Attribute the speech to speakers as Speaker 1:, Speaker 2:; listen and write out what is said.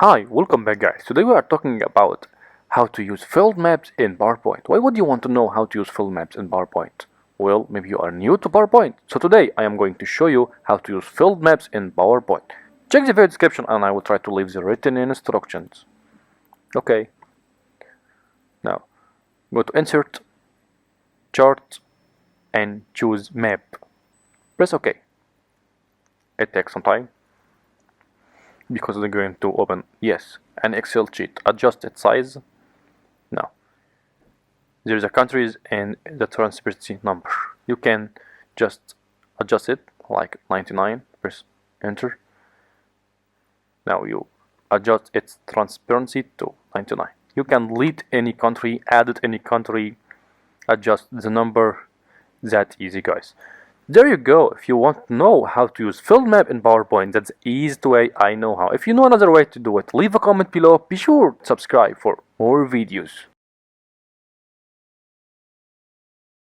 Speaker 1: Hi, welcome back guys. Today we are talking about how to use field maps in PowerPoint. Why would you want to know how to use field maps in PowerPoint? Well, maybe you are new to PowerPoint. So today I am going to show you how to use field maps in PowerPoint. Check the video description and I will try to leave the written instructions. Okay. Now, go to Insert, Chart, and choose Map. Press OK. It takes some time because they're going to open, yes, an Excel sheet. Adjust its size. Now, there's a countries and the transparency number. You can just adjust it like 99, press enter. Now you adjust its transparency to 99. You can delete any country, add any country, adjust the number. That easy, guys. There you go. If you want to know how to use field map in PowerPoint, that's the easiest way I know how. If you know another way to do it, leave a comment below. Be sure to subscribe for more videos.